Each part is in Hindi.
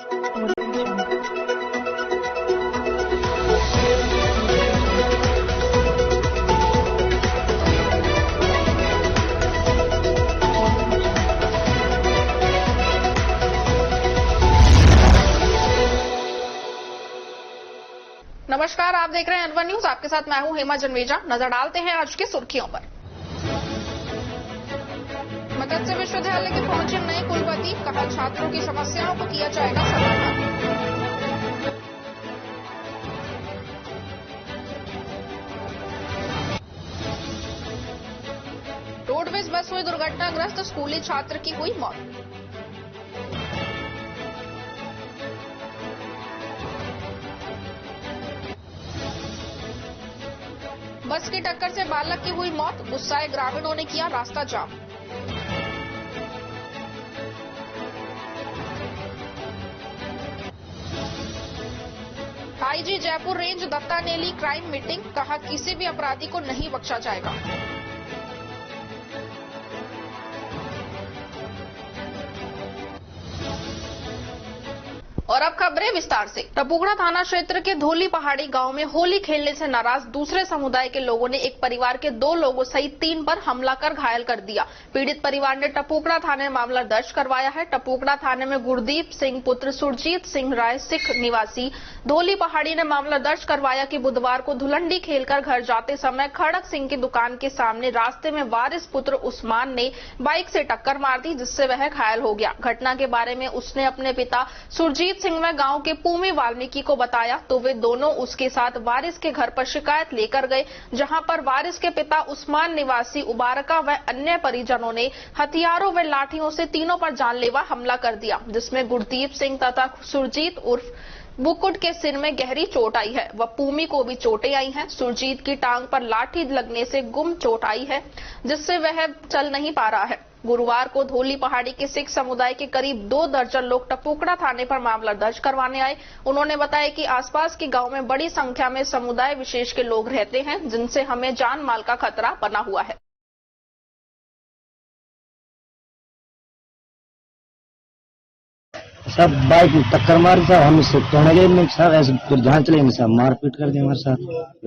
नमस्कार, आप देख रहे हैं अनवर न्यूज। आपके साथ मैं हूं हेमा जन्वेजा। नजर डालते हैं आज की सुर्खियों पर। मत्स्य विश्वविद्यालय के पहुंचे नए कुलपति, कहा छात्रों की समस्याओं को किया जाएगा समाधान। रोडवेज बस हुई दुर्घटनाग्रस्त, स्कूली छात्र की हुई मौत। बस की टक्कर से बालक की हुई मौत, गुस्साए ग्रामीणों ने किया रास्ता जाम। आईजी जयपुर रेंज दत्ता ने ली क्राइम मीटिंग, कहा किसी भी अपराधी को नहीं बख्शा जाएगा। और अब खबरें विस्तार से। टपुगड़ा थाना क्षेत्र के धोली पहाड़ी गांव में होली खेलने से नाराज दूसरे समुदाय के लोगों ने एक परिवार के 2 लोगों सहित 3 पर हमला कर घायल कर दिया। पीड़ित परिवार ने टपुगड़ा थाने में मामला दर्ज करवाया है। टपुगड़ा थाने में गुरदीप सिंह पुत्र सुरजीत सिंह राय सिख निवासी धोली पहाड़ी ने मामला दर्ज करवाया कि बुधवार को धुलंडी खेलकर घर जाते समय खड़क सिंह की दुकान के सामने रास्ते में वारिस पुत्र उस्मान ने बाइक से टक्कर मार दी, जिससे वह घायल हो गया। घटना के बारे में उसने अपने पिता सुरजीत सिंह में गांव के पूमी वाल्मीकि को बताया तो वे दोनों उसके साथ वारिस के घर पर शिकायत लेकर गए, जहां पर वारिस के पिता उस्मान निवासी उबारका व अन्य परिजनों ने हथियारों व लाठियों से तीनों पर जानलेवा हमला कर दिया, जिसमें गुरदीप सिंह तथा सुरजीत उर्फ बुकुट के सिर में गहरी चोट आई है व पूमी को भी चोटें आई हैं। सुरजीत की टांग पर लाठी लगने से गुम चोट आई है, जिससे वह चल नहीं पा रहा है। गुरुवार को धोली पहाड़ी के सिख समुदाय के करीब 2 दर्जन लोग टपुगड़ा थाने पर मामला दर्ज करवाने आए। उन्होंने बताया कि आसपास के गांव में बड़ी संख्या में समुदाय विशेष के लोग रहते हैं, जिनसे हमें जान माल का खतरा बना हुआ है। सब बाइक टक्कर मारी साहब, हम इससे तोड़ने गए साहब, ऐसे फिर जहाँ चले साहब मारपीट कर दी हमारे साथ।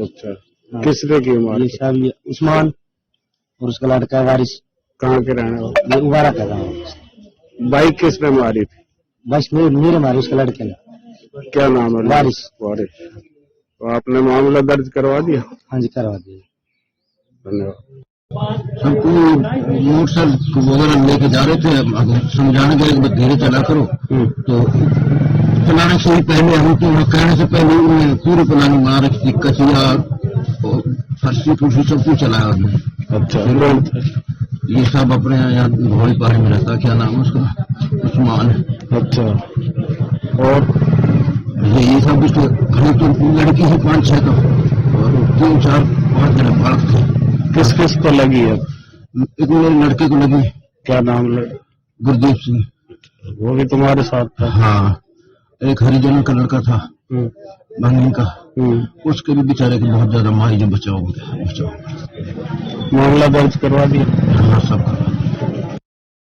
अच्छा, किसने की मार? ये साहब ये उस्मान और उसका लड़का वारिस। कहाँ के रहने वाले? ये उबारा का गाँव। बाइक किसने मारी थी? बस मेरे मारी, उसके लड़के ने। क्या नाम है? वारिस। तो आपने मामला दर्ज करवा दिया? हाँ जी, करवा दिया। धन्यवाद। सबको मोटरसाइकिल वगैरह लेके जा रहे थे, समझाने के लिए धीरे चला करो, तो चलाने से ही पहले हमको कहने से पहले उन्हें पूरी प्लानिंग बना रखी थी, कचिया फर्सी फुर्सी सब कुछ चलाया उन्होंने। अच्छा, ये सब अपने यहाँ घोड़ी पहाड़ी में रहता, क्या नाम है उसका, उस्मान। अच्छा, और ये सब कुछ तो लड़की है 5-6 तो, और 3-4-5 जने बालक थे। किस किस को लगी है? एक मेरे लड़के को लगी। क्या नाम? गुरदीप सिंह। वो भी तुम्हारे साथ था? हाँ, एक हरिजन का लड़का था भांगनी का, उसके भी बेचारे को बहुत ज्यादा मारी, जो बचाओ। मामला दर्ज करवा दिया? हाँ, सब करवा।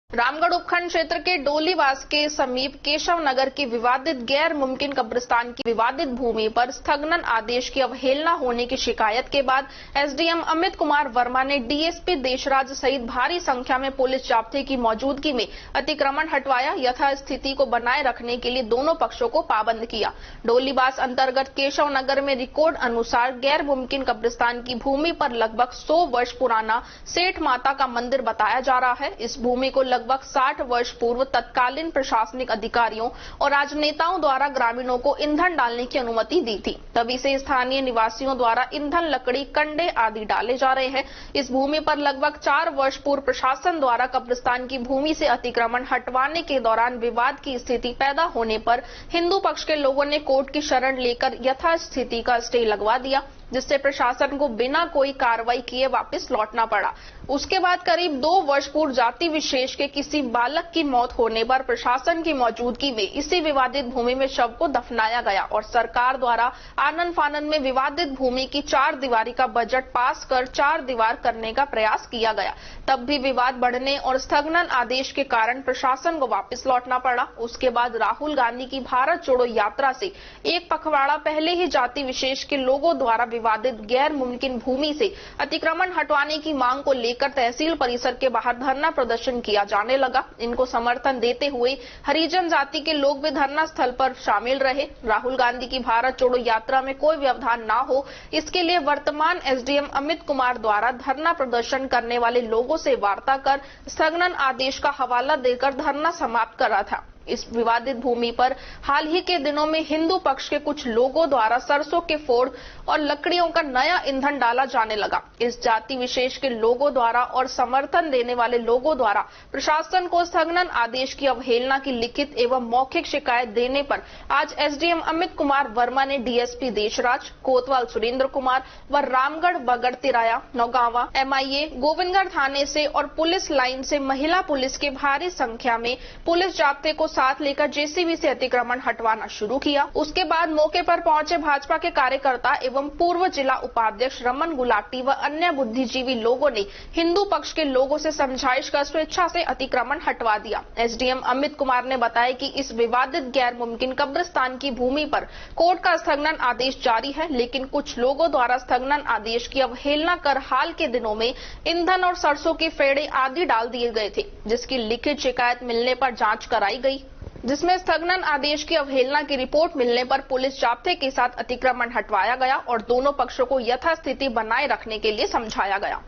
रामगढ़ उपखंड क्षेत्र के डोलीवास के समीप केशव नगर के विवादित गैर मुमकिन कब्रिस्तान की विवादित भूमि पर स्थगन आदेश की अवहेलना होने की शिकायत के बाद एसडीएम अमित कुमार वर्मा ने डीएसपी देशराज सहित भारी संख्या में पुलिस जाब्ते की मौजूदगी में अतिक्रमण हटवाया, यथास्थिति को बनाए रखने के लिए दोनों पक्षों को पाबंद किया। डोलीवास अंतर्गत केशव नगर में रिकॉर्ड अनुसार गैर मुमकिन कब्रिस्तान की भूमि पर लगभग 100 वर्ष पुराना सेठ माता का मंदिर बताया जा रहा है। इस भूमि को लगभग 60 वर्ष पूर्व तत्कालीन प्रशासनिक अधिकारियों और राजनेताओं द्वारा ग्रामीणों को ईंधन डालने की अनुमति दी थी। तभी से स्थानीय निवासियों द्वारा ईंधन, लकड़ी, कंडे आदि डाले जा रहे हैं। इस भूमि पर लगभग 4 वर्ष पूर्व प्रशासन द्वारा कब्रिस्तान की भूमि से अतिक्रमण हटवाने के दौरान विवाद की स्थिति पैदा होने पर हिंदू पक्ष के लोगों ने कोर्ट की शरण लेकर यथास्थिति का स्टे लगवा दिया। जिससे प्रशासन को बिना कोई कार्रवाई किए वापस लौटना पड़ा। उसके बाद करीब 2 वर्ष पूर्व जाति विशेष के किसी बालक की मौत होने पर प्रशासन की मौजूदगी में इसी विवादित भूमि में शव को दफनाया गया और सरकार द्वारा आनन फानन में विवादित भूमि की 4 दीवारी का बजट पास कर 4 दीवार करने का प्रयास किया गया। तब भी विवाद बढ़ने और स्थगन आदेश के कारण प्रशासन को वापस लौटना पड़ा। उसके बाद राहुल गांधी की भारत जोड़ो यात्रा से एक पखवाड़ा पहले ही जाति विशेष के लोगों द्वारा विवादित गैर मुमकिन भूमि से अतिक्रमण हटवाने की मांग को लेकर तहसील परिसर के बाहर धरना प्रदर्शन किया जाने लगा। इनको समर्थन देते हुए हरिजन जाति के लोग भी धरना स्थल पर शामिल रहे। राहुल गांधी की भारत जोड़ो यात्रा में कोई व्यवधान न हो, इसके लिए वर्तमान एसडीएम अमित कुमार द्वारा धरना प्रदर्शन करने वाले लोगों से वार्ता कर स्थगन आदेश का हवाला देकर धरना समाप्त करा था। इस विवादित भूमि पर हाल ही के दिनों में हिंदू पक्ष के कुछ लोगों द्वारा सरसों के फोड़ और लकड़ियों का नया ईंधन डाला जाने लगा। इस जाति विशेष के लोगों द्वारा और समर्थन देने वाले लोगों द्वारा प्रशासन को स्थगन आदेश की अवहेलना की लिखित एवं मौखिक शिकायत देने पर आज एसडीएम अमित कुमार वर्मा ने डीएसपी देशराज, कोतवाल सुरेंद्र कुमार व रामगढ़ बगड़ तिराया, नौगांवा, एमआईए, गोविंदगढ़ थाने से और पुलिस लाइन से महिला पुलिस के भारी संख्या में पुलिस जाब्ते को साथ लेकर जेसीबी से अतिक्रमण हटवाना शुरू किया। उसके बाद मौके पर पहुंचे भाजपा के कार्यकर्ता एवं पूर्व जिला उपाध्यक्ष रमन गुलाटी व अन्य बुद्धिजीवी लोगों ने हिंदू पक्ष के लोगों से समझाइश कर स्वेच्छा से अतिक्रमण हटवा दिया। एसडीएम अमित कुमार ने बताया कि इस विवादित गैर मुमकिन कब्रिस्तान की भूमि पर कोर्ट का स्थगन आदेश जारी है, लेकिन कुछ लोगों द्वारा स्थगन आदेश की अवहेलना कर हाल के दिनों में ईंधन और सरसों के फेड़े आदि डाल दिए गए थे, जिसकी लिखित शिकायत मिलने पर जांच कराई गई, जिसमें स्थगन आदेश की अवहेलना की रिपोर्ट मिलने पर पुलिस जाब्ते के साथ अतिक्रमण हटवाया गया और दोनों पक्षों को यथास्थिति बनाए रखने के लिए समझाया गया।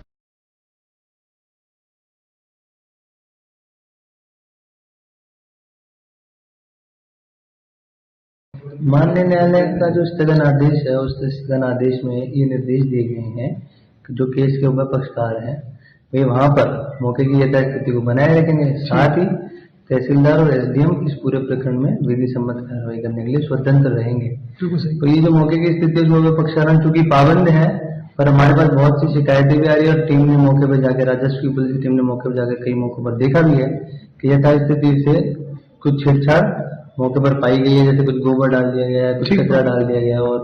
माननीय न्यायालय का जो स्थगन आदेश है, उस स्थगन आदेश में ये निर्देश दिए गए हैं कि जो केस के ऊपर पक्षकार हैं वे वहां पर मौके की यथास्थिति को बनाए रखेंगे, साथ ही तहसीलदार और एसडीएम इस पूरे प्रकरण में विधि सम्मत कार्रवाई करने के लिए स्वतंत्र रहेंगे। तो ये जो मौके की स्थिति जो पक्षकार चूंकि पाबंद है, पर हमारे पास बहुत सी शिकायतें भी आ रही है और टीम ने मौके पर जाकर, राजस्व की पुलिस की टीम ने मौके पर जाकर कई मौकों पर देखा भी है कि यथास्थिति से कुछ छेड़छाड़ मौके पर पाई गई है, जैसे कुछ गोबर डाल दिया गया है, कुछ कचरा डाल दिया गया और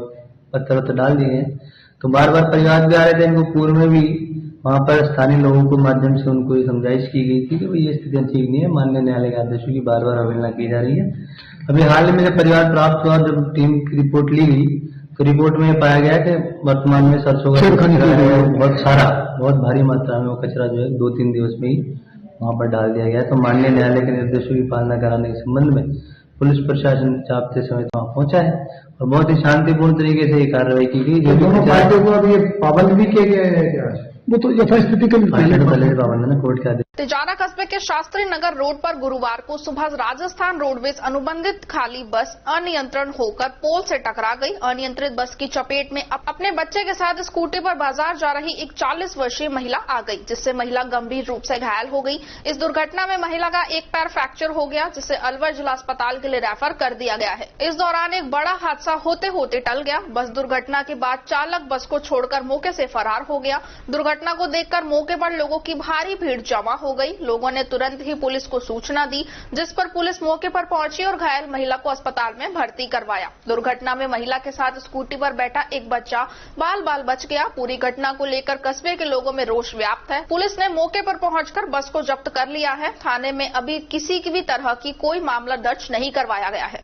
पत्थर वत्थर डाल दिए गए। तो बार बार परिवार भी आ रहे थे, इनको पूर्व में भी वहां पर स्थानीय लोगों के माध्यम से उनको समझाइश की गई थी कि भाई ये स्थितियां ठीक नहीं है, माननीय न्यायालय के आदेशों की बार बार अवहेलना की जा रही है। अभी हाल में जब परिवार प्राप्त हुआ, जब टीम की रिपोर्ट ली गई तो रिपोर्ट में पाया गया कि वर्तमान में सरसों का बहुत भारी मात्रा में वो कचरा जो है 2-3 दिवस में ही वहां पर डाल दिया गया। तो माननीय न्यायालय के निर्देशों की पालना कराने के संबंध में पुलिस प्रशासन जाब्ते समेत वहां पहुंचा है और बहुत ही शांतिपूर्ण तरीके से ये कार्रवाई की गई। जो दोनों पार्टियों को अब ये पाबंद भी किए गए हैं क्या? वो तो यथास्थिति के पाबंद है, कोर्ट के आदेश। तिजारा कस्बे के शास्त्री नगर रोड पर गुरुवार को सुबह राजस्थान रोडवेज अनुबंधित खाली बस अनियंत्रण होकर पोल से टकरा गई। अनियंत्रित बस की चपेट में अपने बच्चे के साथ स्कूटी पर बाजार जा रही एक 40 वर्षीय महिला आ गई, जिससे महिला गंभीर रूप से घायल हो गई। इस दुर्घटना में महिला का एक पैर फ्रैक्चर हो गया, जिसे अलवर जिला अस्पताल के लिए रेफर कर दिया गया है। इस दौरान एक बड़ा हादसा होते होते टल गया। बस दुर्घटना के बाद चालक बस को छोड़कर मौके से फरार हो गया। दुर्घटना को देखकर मौके पर लोगों की भारी भीड़ जमा हो गई। लोगों ने तुरंत ही पुलिस को सूचना दी, जिस पर पुलिस मौके पर पहुंची और घायल महिला को अस्पताल में भर्ती करवाया। दुर्घटना में महिला के साथ स्कूटी पर बैठा एक बच्चा बाल बच गया। पूरी घटना को लेकर कस्बे के लोगों में रोष व्याप्त है। पुलिस ने मौके पर पहुंचकर बस को जब्त कर लिया है। थाने में अभी किसी की भी तरह की कोई मामला दर्ज नहीं करवाया गया है।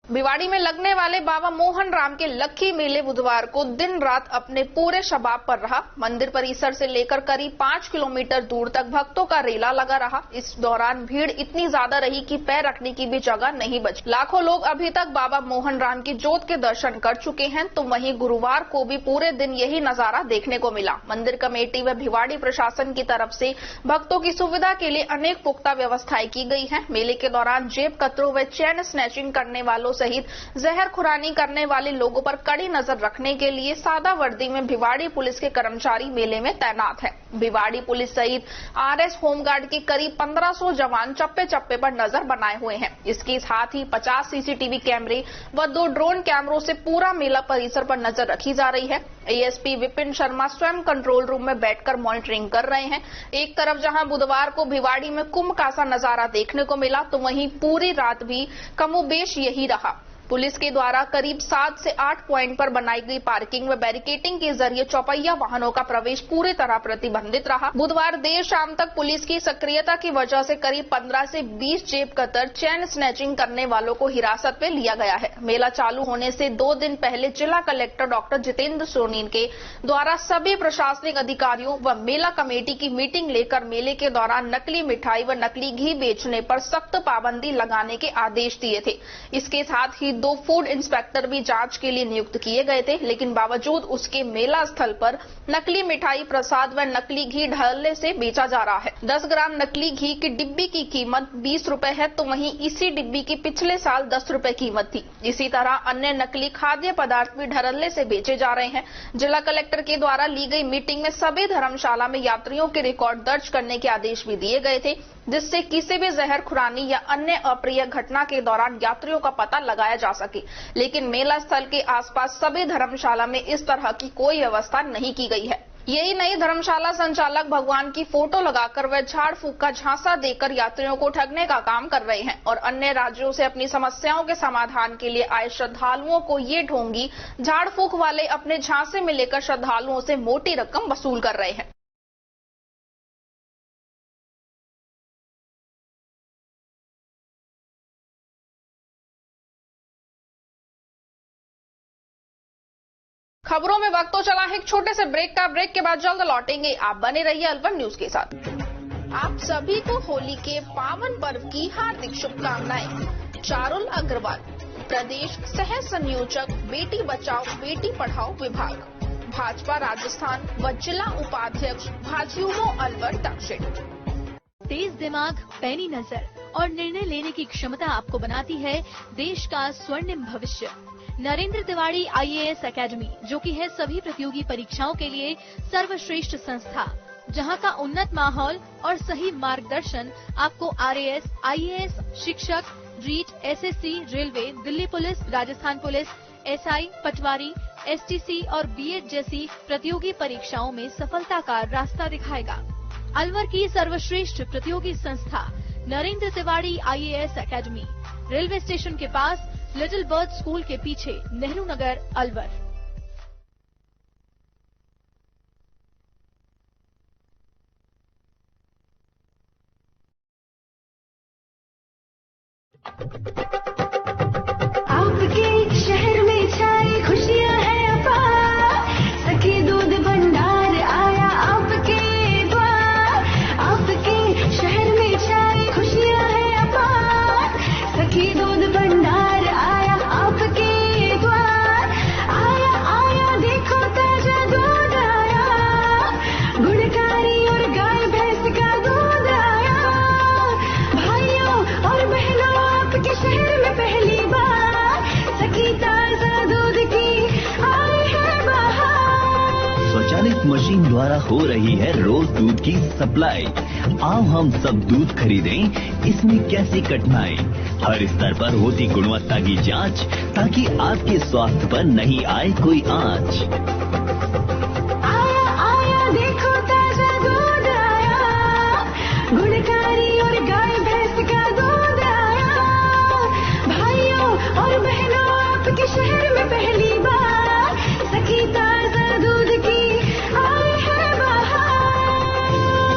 भिवाड़ी में लगने वाले बाबा मोहन राम के लक्खी मेले बुधवार को दिन रात अपने पूरे शबाब पर रहा। मंदिर परिसर से लेकर करीब 5 किलोमीटर दूर तक भक्तों का रेला लगा रहा। इस दौरान भीड़ इतनी ज्यादा रही कि पैर रखने की भी जगह नहीं बची। लाखों लोग अभी तक बाबा मोहन राम की जोत के दर्शन कर चुके हैं, तो वहीं गुरुवार को भी पूरे दिन यही नजारा देखने को मिला। मंदिर कमेटी व भिवाड़ी प्रशासन की तरफ से भक्तों की सुविधा के लिए अनेक पुख्ता व्यवस्थाएं की गई है। मेले के दौरान जेब कतरों व चैन स्नैचिंग करने वालों सहित जहर खुरानी करने वाले लोगों पर कड़ी नजर रखने के लिए सादा वर्दी में भिवाड़ी पुलिस के कर्मचारी मेले में तैनात हैं। भिवाड़ी पुलिस सहित आरएस होमगार्ड के करीब 1500 जवान चप्पे चप्पे पर नजर बनाए हुए हैं। इसके साथ ही 50 सीसीटीवी कैमरे व 2 ड्रोन कैमरों से पूरा मेला परिसर पर नजर रखी जा रही है। एएसपी विपिन शर्मा स्वयं कंट्रोल रूम में बैठकर मॉनिटरिंग कर रहे हैं। एक तरफ जहां बुधवार को भिवाड़ी में कुंभ का सा नजारा देखने को मिला, तो वहीं पूरी रात भी कमोबेश यही रहा। पुलिस के द्वारा करीब 7 से 8 पॉइंट पर बनाई गई पार्किंग व बैरिकेटिंग के जरिए चौपहिया वाहनों का प्रवेश पूरी तरह प्रतिबंधित रहा। बुधवार देर शाम तक पुलिस की सक्रियता की वजह से करीब 15 से 20 जेब कतर चैन स्नैचिंग करने वालों को हिरासत में लिया गया है। मेला चालू होने से 2 दिन पहले जिला कलेक्टर डॉक्टर जितेंद्र सोनीन के द्वारा सभी प्रशासनिक अधिकारियों व मेला कमेटी की मीटिंग लेकर मेले के दौरान नकली मिठाई व नकली घी बेचने पर सख्त पाबंदी लगाने के आदेश दिए थे। इसके साथ ही 2 फूड इंस्पेक्टर भी जांच के लिए नियुक्त किए गए थे, लेकिन बावजूद उसके मेला स्थल पर नकली मिठाई, प्रसाद व नकली घी ढलने से बेचा जा रहा है। 10 ग्राम नकली घी की डिब्बी की कीमत 20 रुपए है, तो वहीं इसी डिब्बी की पिछले साल 10 रुपए कीमत थी। इसी तरह अन्य नकली खाद्य पदार्थ भी ढलने से बेचे जा रहे हैं। जिला कलेक्टर के द्वारा ली गई मीटिंग में सभी धर्मशाला में यात्रियों के रिकॉर्ड दर्ज करने के आदेश भी दिए गए थे, जिससे किसी भी जहर खुरानी या अन्य अप्रिय घटना के दौरान यात्रियों का पता लगाया जा सके। लेकिन मेला स्थल के आसपास सभी धर्मशाला में इस तरह की कोई व्यवस्था नहीं की गई है। यही नहीं, धर्मशाला संचालक भगवान की फोटो लगाकर व झाड़ फूक का झांसा देकर यात्रियों को ठगने का काम कर रहे हैं और अन्य राज्यों से अपनी समस्याओं के समाधान के लिए आए श्रद्धालुओं को ये ढोंगी झाड़ फूक वाले अपने झांसे में लेकर श्रद्धालुओं से मोटी रकम वसूल कर रहे हैं। खबरों में वक्त तो चला है एक छोटे से ब्रेक का। ब्रेक के बाद जल्द लौटेंगे। आप बने रहिए अलवर न्यूज के साथ। आप सभी को होली के पावन पर्व की हार्दिक शुभकामनाएं। चारुल अग्रवाल, प्रदेश सह संयोजक, बेटी बचाओ बेटी पढ़ाओ विभाग, भाजपा राजस्थान व जिला उपाध्यक्ष, भाजयुमो अलवर दक्षिण। तेज दिमाग, पैनी नजर और निर्णय लेने की क्षमता आपको बनाती है देश का स्वर्णिम भविष्य। नरेंद्र तिवारी आईएएस एकेडमी, जो कि है सभी प्रतियोगी परीक्षाओं के लिए सर्वश्रेष्ठ संस्था, जहां का उन्नत माहौल और सही मार्गदर्शन आपको आरएएस, आईएएस, शिक्षक, REET, SSC, railway, Delhi police, Rajasthan police, SI, patwari, STC और बीएड जैसी प्रतियोगी परीक्षाओं में सफलता का रास्ता दिखाएगा। अलवर की सर्वश्रेष्ठ प्रतियोगी संस्था Narendra Tiwari IAS academy, railway station के पास, लिटिल बर्ड स्कूल के पीछे, नेहरू नगर, अलवर। मशीन द्वारा हो रही है रोज दूध की सप्लाई। आओ हम सब दूध खरीदें, इसमें कैसी कठिनाई। हर स्तर पर होती गुणवत्ता की जांच, ताकि आपके स्वास्थ्य पर नहीं आए कोई आंच।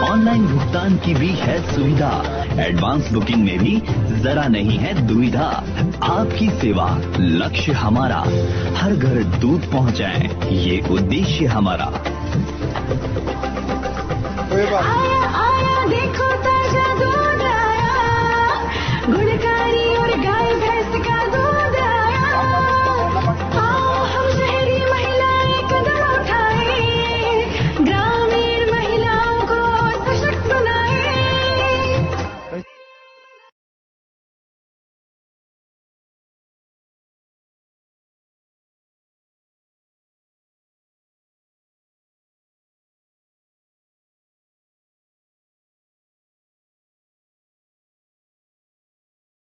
ऑनलाइन भुगतान की भी है सुविधा, एडवांस बुकिंग में भी जरा नहीं है दुविधा। आपकी सेवा लक्ष्य हमारा, हर घर दूध पहुंचाएं, ये उद्देश्य हमारा।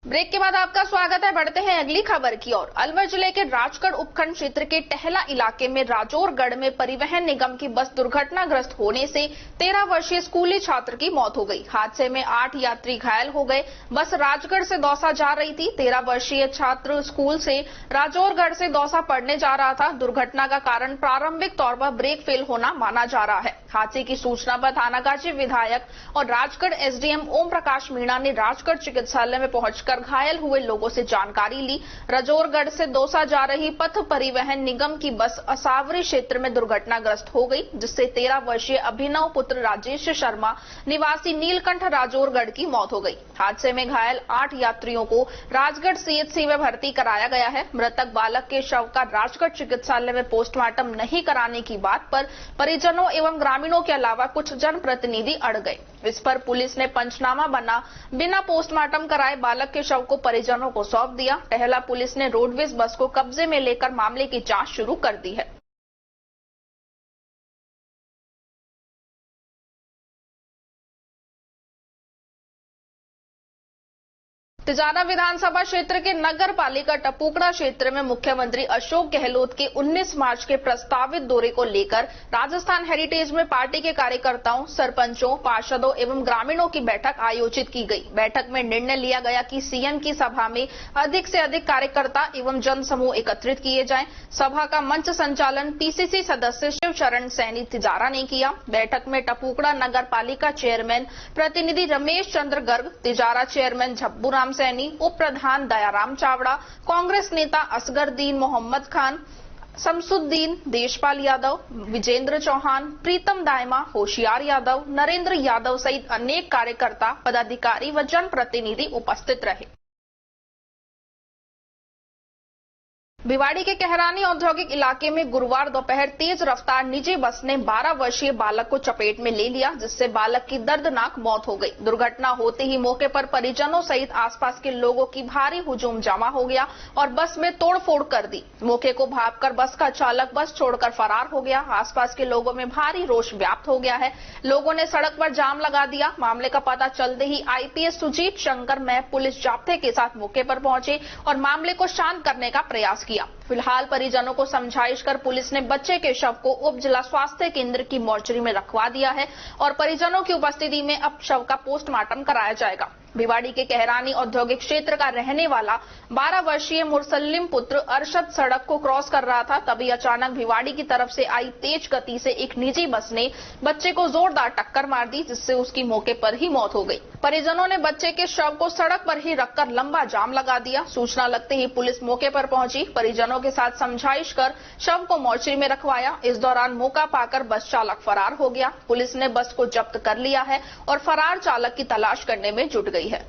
ब्रेक के बाद आपका स्वागत है। बढ़ते हैं अगली खबर की ओर। अलवर जिले के राजगढ़ उपखंड क्षेत्र के टहला इलाके में राजौरगढ़ में परिवहन निगम की बस दुर्घटनाग्रस्त होने से 13 वर्षीय स्कूली छात्र की मौत हो गई। हादसे में 8 यात्री घायल हो गए। बस राजगढ़ से दौसा जा रही थी। 13 वर्षीय छात्र स्कूल से राजौरगढ़ से दौसा पढ़ने जा रहा था। दुर्घटना का कारण प्रारंभिक तौर पर ब्रेक फेल होना माना जा रहा है। हादसे की सूचना पर थानागाजी विधायक और राजगढ़ एसडीएम ओम प्रकाश मीणा ने राजगढ़ चिकित्सालय में पहुंचकर घायल हुए लोगों से जानकारी ली। राजौरगढ़ से दौसा जा रही पथ परिवहन निगम की बस असावरी क्षेत्र में दुर्घटनाग्रस्त हो गई, जिससे 13 वर्षीय अभिनव पुत्र राजेश शर्मा निवासी नीलकंठ राजौरगढ़ की मौत हो गई। हादसे में घायल 8 यात्रियों को राजगढ़ सीएचसी में भर्ती कराया गया है। मृतक बालक के शव का राजगढ़ चिकित्सालय में पोस्टमार्टम नहीं कराने की बात पर परिजनों एवं ग्रामीणों के अलावा कुछ जनप्रतिनिधि अड़ गए। इस पर पुलिस ने पंचनामा बना बिना पोस्टमार्टम कराए बालक के शव को परिजनों को सौंप दिया। टहला पुलिस ने रोडवेज बस को कब्जे में लेकर मामले की जांच शुरू कर दी है। तिजारा विधानसभा क्षेत्र के नगर पालिका टपुकड़ा क्षेत्र में मुख्यमंत्री अशोक गहलोत के 19 मार्च के प्रस्तावित दौरे को लेकर राजस्थान हेरिटेज में पार्टी के कार्यकर्ताओं, सरपंचों, पार्षदों एवं ग्रामीणों की बैठक आयोजित की गई। बैठक में निर्णय लिया गया कि सीएम की सभा में अधिक से अधिक कार्यकर्ता एवं जनसमूह एकत्रित किए जाएं। सभा का मंच संचालन पीसीसी सदस्य शिवचरण सैनी तिजारा ने किया। बैठक में टपुकड़ा नगर पालिका चेयरमैन प्रतिनिधि रमेश चंद्र गर्ग, तिजारा चेयरमैन झब्बूराम सैनी, उप प्रधान दयाराम चावड़ा, कांग्रेस नेता असगरदीन मोहम्मद खान, शमसुद्दीन, देशपाल यादव, विजेंद्र चौहान, प्रीतम दायमा, होशियार यादव, नरेंद्र यादव सहित अनेक कार्यकर्ता, पदाधिकारी व जनप्रतिनिधि उपस्थित रहे। भिवाड़ी के कहरानी औद्योगिक इलाके में गुरुवार दोपहर तेज रफ्तार निजी बस ने 12 वर्षीय बालक को चपेट में ले लिया, जिससे बालक की दर्दनाक मौत हो गई। दुर्घटना होते ही मौके पर परिजनों सहित आसपास के लोगों की भारी हुजूम जमा हो गया और बस में तोड़फोड़ कर दी। मौके को भांपकर बस का चालक बस छोड़कर फरार हो गया। आसपास के लोगों में भारी रोष व्याप्त हो गया है। लोगों ने सड़क पर जाम लगा दिया। मामले का पता चलते ही आईपीएस सुजीत शंकर महब पुलिस जाब्ते के साथ मौके पर पहुंचे और मामले को शांत करने का प्रयास किया। फिलहाल परिजनों को समझाइश कर पुलिस ने बच्चे के शव को उप जिला स्वास्थ्य केंद्र की मोर्चरी में रखवा दिया है और परिजनों की उपस्थिति में अब शव का पोस्टमार्टम कराया जाएगा। भिवाड़ी के कहरानी औद्योगिक क्षेत्र का रहने वाला 12 वर्षीय मुरसल्लिम पुत्र अरशद सड़क को क्रॉस कर रहा था, तभी अचानक भिवाड़ी की तरफ से आई तेज गति से एक निजी बस ने बच्चे को जोरदार टक्कर मार दी, जिससे उसकी मौके पर ही मौत हो गई। परिजनों ने बच्चे के शव को सड़क पर ही रखकर लंबा जाम लगा दिया। सूचना लगते ही पुलिस मौके पर पहुंची, परिजनों के साथ समझाइश कर शव को मोर्चरी में रखवाया। इस दौरान मौका पाकर बस चालक फरार हो गया। पुलिस ने बस को जब्त कर लिया है और फरार चालक की तलाश करने में जुट गई है।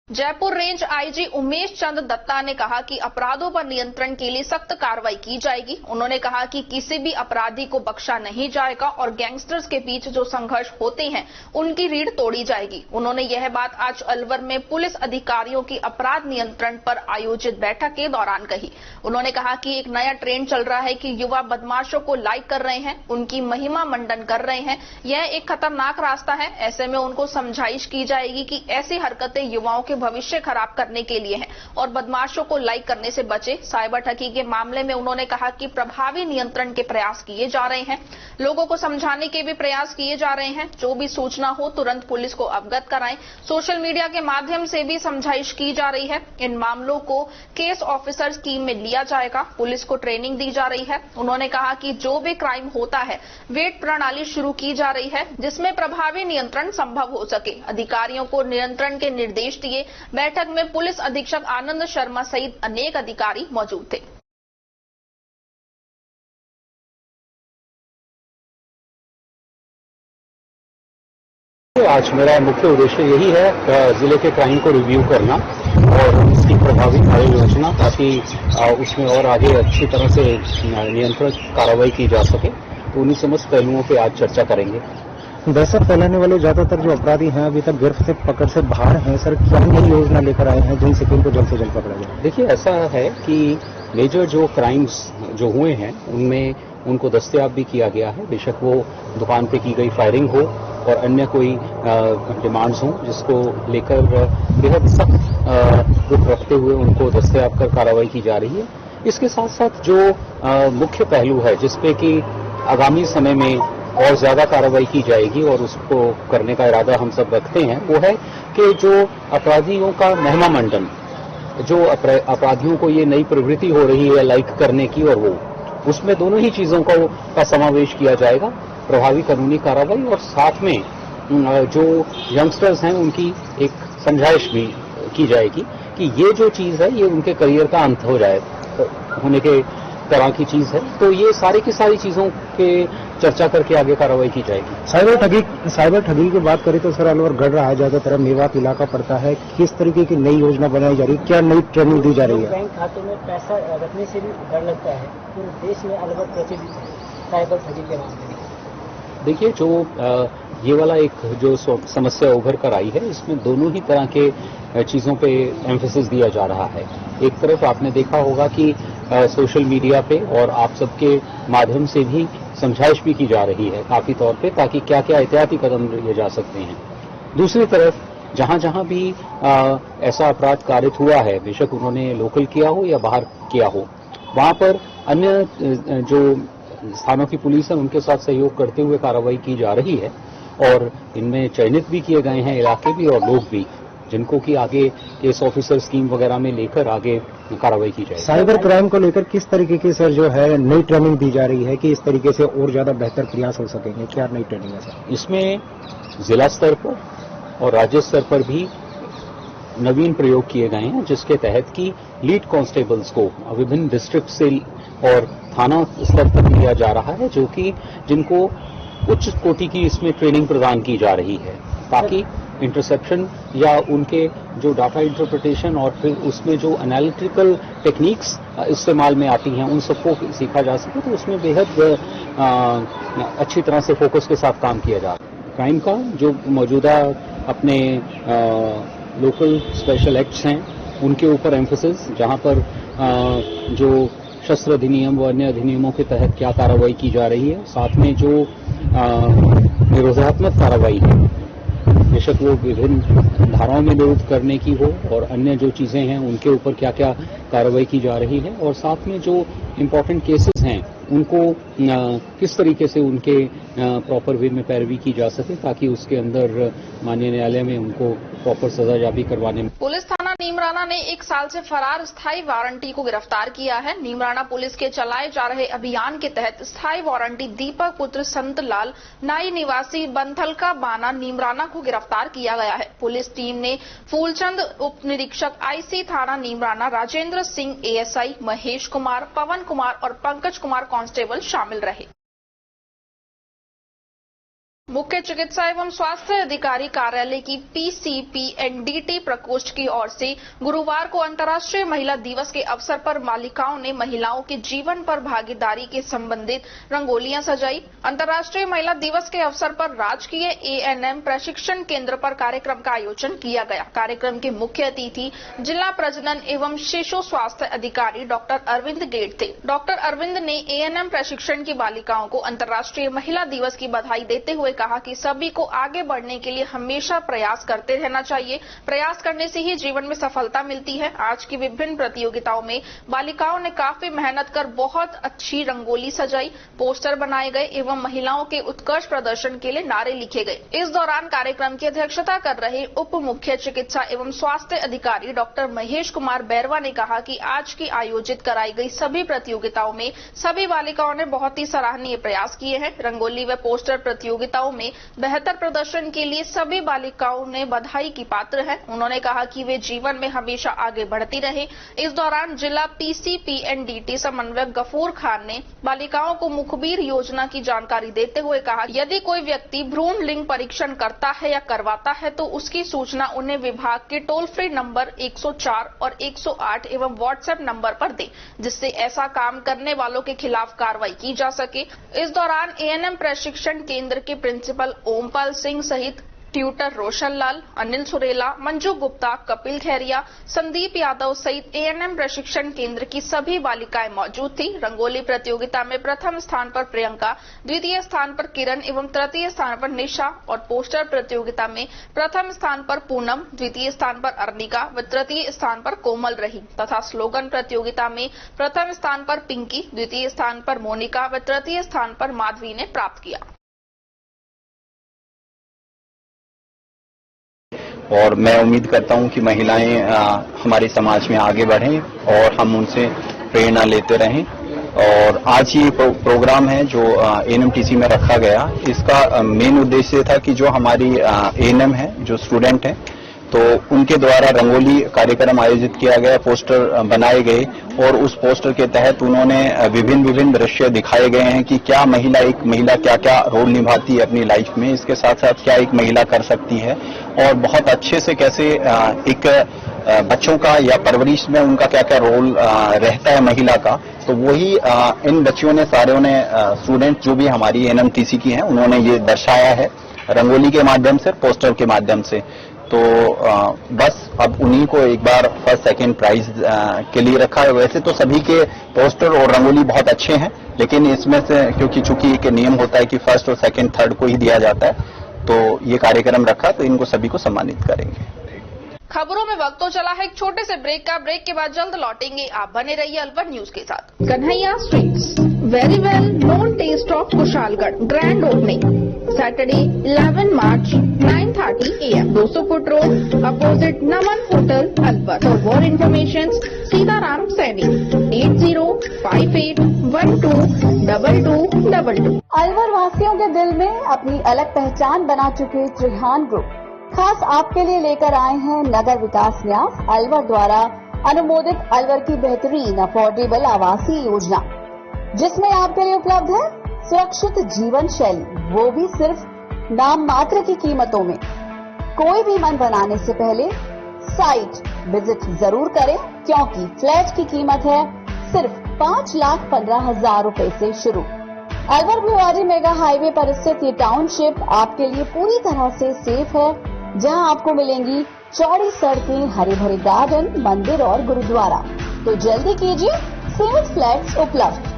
जयपुर रेंज आईजी उमेश चंद दत्ता ने कहा कि अपराधों पर नियंत्रण के लिए सख्त कार्रवाई की जाएगी। उन्होंने कहा कि किसी भी अपराधी को बख्शा नहीं जाएगा और गैंगस्टर्स के बीच जो संघर्ष होते हैं उनकी रीढ़ तोड़ी जाएगी। उन्होंने यह बात आज अलवर में पुलिस अधिकारियों की अपराध नियंत्रण पर आयोजित बैठक के दौरान कही। उन्होंने कहा कि एक नया ट्रेंड चल रहा है कि युवा बदमाशों को लाइक कर रहे हैं, उनकी महिमा मंडन कर रहे हैं। यह एक खतरनाक रास्ता है। ऐसे में उनको समझाइश की जाएगी कि ऐसी हरकतें युवाओं के भविष्य खराब करने के लिए हैं और बदमाशों को लाइक करने से बचे। साइबर ठगी के मामले में उन्होंने कहा कि प्रभावी नियंत्रण के प्रयास किए जा रहे हैं। लोगों को समझाने के भी प्रयास किए जा रहे हैं। जो भी सूचना हो तुरंत पुलिस को अवगत कराएं। सोशल मीडिया के माध्यम से भी समझाइश की जा रही है। इन मामलों को केस ऑफिसर स्कीम में लिया जाएगा। पुलिस को ट्रेनिंग दी जा रही है। उन्होंने कहा कि जो भी क्राइम होता है वेट प्रणाली शुरू की जा रही है, जिसमें प्रभावी नियंत्रण संभव हो सके। अधिकारियों को नियंत्रण के निर्देश दिए। बैठक में पुलिस अधीक्षक आनंद शर्मा सहित अनेक अधिकारी मौजूद थे। आज मेरा मुख्य उद्देश्य यही है जिले के क्राइम को रिव्यू करना और इसकी प्रभावी कार्य योजना, ताकि उसमें और आगे अच्छी तरह से नियंत्रण कार्रवाई की जा सके। तो उन्हीं समस्त पहलुओं पे आज चर्चा करेंगे। दहशत फैलाने वाले ज्यादातर जो अपराधी हैं अभी तक गिरफ्त से पकड़ से बाहर हैं। सर, क्या नई योजना लेकर आए हैं जिनसे कि इनको जल्द से जल्द पकड़ा जाए? देखिए, ऐसा है कि मेजर जो क्राइम्स जो हुए हैं उनमें उनको दस्तयाब भी किया गया है। बेशक वो दुकान पे की गई फायरिंग हो और अन्य कोई डिमांड्स हों, जिसको लेकर बेहद सख्त रुख रखते हुए उनको दस्तयाब कर कार्रवाई की जा रही है। इसके साथ साथ जो मुख्य पहलू है जिसपे कि आगामी समय में और ज्यादा कार्रवाई की जाएगी और उसको करने का इरादा हम सब रखते हैं, वो है कि जो अपराधियों का महिमा मंडन, जो अपराधियों को ये नई प्रवृत्ति हो रही है लाइक करने की, और वो उसमें दोनों ही चीजों का समावेश किया जाएगा। प्रभावी कानूनी कार्रवाई और साथ में जो यंगस्टर्स हैं उनकी एक समझाइश भी की जाएगी कि ये जो चीज है ये उनके करियर का अंत हो जाए होने के तरह की चीज है। तो ये सारी की सारी चीजों के चर्चा करके आगे कार्रवाई की जाएगी। साइबर ठगी की बात करें तो सर अलवर गढ़ रहा है, ज्यादातर मेवात इलाका पड़ता है। किस तरीके की नई योजना बनाई जा रही है, क्या नई ट्रेनिंग दी जा रही है? बैंक खातों में पैसा रखने से भी डर लगता है। पूरे देश में अलवर प्रचलित है साइबर ठगी के मामले में। देखिए, जो ये वाला एक जो समस्या उभर कर आई है, इसमें दोनों ही तरह के चीजों पे एम्फेसिस दिया जा रहा है। एक तरफ आपने देखा होगा कि सोशल मीडिया पे और आप सबके माध्यम से भी समझाइश भी की जा रही है काफी तौर पे, ताकि क्या क्या एहतियाती कदम लिए जा सकते हैं। दूसरी तरफ जहां जहां भी ऐसा अपराध कारित हुआ है, बेशक उन्होंने लोकल किया हो या बाहर किया हो, वहां पर अन्य जो स्थानों की पुलिस है उनके साथ सहयोग करते हुए कार्रवाई की जा रही है। और इनमें चयनित भी किए गए हैं इलाके भी और लोग भी, जिनको कि आगे केस ऑफिसर स्कीम वगैरह में लेकर आगे कार्रवाई की जाएगी। साइबर क्राइम को लेकर किस तरीके की सर जो है नई ट्रेनिंग दी जा रही है कि इस तरीके से और ज्यादा बेहतर प्रयास हो सकेंगे? क्या नई ट्रेनिंग है सर? इसमें जिला स्तर पर और राज्य स्तर पर भी नवीन प्रयोग किए गए हैं, जिसके तहत कि लीड कांस्टेबल्स को विभिन्न डिस्ट्रिक्ट से और थाना स्तर पर लिया जा रहा है, जो कि जिनको उच्च कोटि की इसमें ट्रेनिंग प्रदान की जा रही है, ताकि इंटरसेप्शन या उनके जो डाटा इंटरप्रिटेशन और फिर उसमें जो एनालिटिकल टेक्निक्स इस्तेमाल में आती हैं उन सबको सीखा जा सके। तो उसमें बेहद अच्छी तरह से फोकस के साथ काम किया जा रहा है। क्राइम का जो मौजूदा अपने लोकल स्पेशल एक्ट्स हैं उनके ऊपर एम्फेसिस, जहां पर जो शस्त्र अधिनियम व अन्य अधिनियमों के तहत क्या कार्रवाई की जा रही है, साथ में जो निरोधात्मक कार्रवाई है, बेशक वो विभिन्न धाराओं में निरुद्ध करने की हो और अन्य जो चीजें हैं उनके ऊपर क्या क्या कार्रवाई की जा रही है, और साथ में जो इम्पोर्टेंट केसेस हैं उनको किस तरीके से उनके प्रॉपर वे में पैरवी की जा सके, ताकि उसके अंदर माननीय न्यायालय में उनको प्रॉपर सजायाबी करवाने में। पुलिस थाना नीमराना ने 1 साल से फरार स्थायी वारंटी को गिरफ्तार किया है। नीमराना पुलिस के चलाए जा रहे अभियान के तहत स्थायी वारंटी दीपक पुत्र संतलाल नाई निवासी बंथलका बाना नीमराना को गिरफ्तार किया गया है। पुलिस टीम ने फूलचंद उप निरीक्षक आईसी थाना नीमराना, राजेंद्र सिंह एएसआई, महेश कुमार, पवन कुमार और पंकज कुमार कांस्टेबल शामिल रहे। मुख्य चिकित्सा एवं स्वास्थ्य अधिकारी कार्यालय की पीसीपीएनडीटी प्रकोष्ठ की ओर से गुरुवार को अंतर्राष्ट्रीय महिला दिवस के अवसर पर बालिकाओं ने महिलाओं के जीवन पर भागीदारी के संबंधित रंगोलियां सजाई। अंतर्राष्ट्रीय महिला दिवस के अवसर पर राजकीय एएनएम प्रशिक्षण केंद्र पर कार्यक्रम का आयोजन किया गया। कार्यक्रम के मुख्य अतिथि जिला प्रजनन एवं शिशु स्वास्थ्य अधिकारी डॉक्टर अरविंद गेट थे। डॉक्टर अरविंद ने एएनएम प्रशिक्षण की बालिकाओं को अंतर्राष्ट्रीय महिला दिवस की बधाई देते हुए कहा कि सभी को आगे बढ़ने के लिए हमेशा प्रयास करते रहना चाहिए। प्रयास करने से ही जीवन में सफलता मिलती है। आज की विभिन्न प्रतियोगिताओं में बालिकाओं ने काफी मेहनत कर बहुत अच्छी रंगोली सजाई, पोस्टर बनाए गए एवं महिलाओं के उत्कृष्ट प्रदर्शन के लिए नारे लिखे गए। इस दौरान कार्यक्रम की अध्यक्षता कर रहे उप मुख्य चिकित्सा एवं स्वास्थ्य अधिकारी डॉक्टर महेश कुमार बैरवा ने कहा कि आज की आयोजित कराई गई सभी प्रतियोगिताओं में सभी बालिकाओं ने बहुत ही सराहनीय प्रयास किए हैं। रंगोली व पोस्टर प्रतियोगिताओं में बेहतर प्रदर्शन के लिए सभी बालिकाओं ने बधाई की पात्र हैं। उन्होंने कहा कि वे जीवन में हमेशा आगे बढ़ती रहे। इस दौरान जिला पीसीपीएनडीटी समन्वयक गफूर खान ने बालिकाओं को मुखबिर योजना की जानकारी देते हुए कहा, यदि कोई व्यक्ति भ्रूण लिंग परीक्षण करता है या करवाता है तो उसकी सूचना उन्हें विभाग के टोल फ्री नंबर 104 और 108 एवं व्हाट्सएप नंबर पर दे, जिससे ऐसा काम करने वालों के खिलाफ कार्रवाई की जा सके। इस दौरान एएनएम प्रशिक्षण केंद्र के प्रिंसिपल ओमपाल सिंह सहित ट्यूटर रोशन लाल, अनिल सुरेला, मंजू गुप्ता, कपिल खैरिया, संदीप यादव सहित एएनएम प्रशिक्षण केंद्र की सभी बालिकाएं मौजूद थी। रंगोली प्रतियोगिता में प्रथम स्थान पर प्रियंका, द्वितीय स्थान पर किरण एवं तृतीय स्थान पर निशा और पोस्टर प्रतियोगिता में प्रथम स्थान पर पूनम, द्वितीय स्थान पर अर्निका व तृतीय स्थान पर कोमल रही तथा स्लोगन प्रतियोगिता में प्रथम स्थान पर पिंकी, द्वितीय स्थान पर मोनिका व तृतीय स्थान पर माधवी ने प्राप्त किया। और मैं उम्मीद करता हूं कि महिलाएं हमारे समाज में आगे बढ़ें और हम उनसे प्रेरणा लेते रहें। और आज ये प्रोग्राम है जो एएनएमटीसी में रखा गया, इसका मेन उद्देश्य था कि जो हमारी एएनएम है, जो स्टूडेंट हैं, तो उनके द्वारा रंगोली कार्यक्रम आयोजित किया गया, पोस्टर बनाए गए और उस पोस्टर के तहत उन्होंने विभिन्न दृश्य दिखाए गए हैं कि क्या एक महिला क्या क्या रोल निभाती है अपनी लाइफ में, इसके साथ साथ क्या एक महिला कर सकती है और बहुत अच्छे से कैसे एक बच्चों का या परवरिश में उनका क्या क्या रोल रहता है महिला का। तो वही इन बच्चियों ने सारे ने स्टूडेंट जो भी हमारी एएनएमटीसी की हैं, उन्होंने ये दर्शाया है रंगोली के माध्यम से, पोस्टर के माध्यम से। तो बस अब उन्हीं को एक बार फर्स्ट सेकंड प्राइज के लिए रखा है। वैसे तो सभी के पोस्टर और रंगोली बहुत अच्छे हैं, लेकिन इसमें से चूंकि एक नियम होता है कि फर्स्ट और सेकंड थर्ड को ही दिया जाता है, तो ये कार्यक्रम रखा, तो इनको सभी को सम्मानित करेंगे। खबरों में वक्त तो चला है एक छोटे से ब्रेक का। ब्रेक के बाद जल्द लौटेंगे। आप बने रहिए अलवर न्यूज के साथ। Kanhaiya sweets, very well known taste of Kushalgarh, grand opening Saturday 11 March 9:30 AM, 200 foot road, opposite Naman hotel, Alwar. For more information Sitaram Saini 8058122222। Alwar वासियों के दिल में अपनी अलग पहचान बना चुके त्रिहान ग्रुप खास आपके लिए लेकर आए हैं नगर विकास न्यास अलवर द्वारा अनुमोदित अलवर की बेहतरीन अफोर्डेबल आवासीय योजना, जिसमें आपके लिए उपलब्ध है सुरक्षित जीवन शैली, वो भी सिर्फ नाम मात्र की कीमतों में। कोई भी मन बनाने से पहले साइट विजिट जरूर करें, क्योंकि फ्लैट की कीमत है सिर्फ 5,15,000 रुपए से शुरू। अलवर भिवाड़ी मेगा हाईवे पर स्थित ये टाउनशिप आपके लिए पूरी तरह से सेफ है, जहां आपको मिलेंगी चौड़ी सड़कें, हरे भरे गार्डन, मंदिर और गुरुद्वारा। तो जल्दी कीजिए, सेल्स फ्लैट्स उपलब्ध।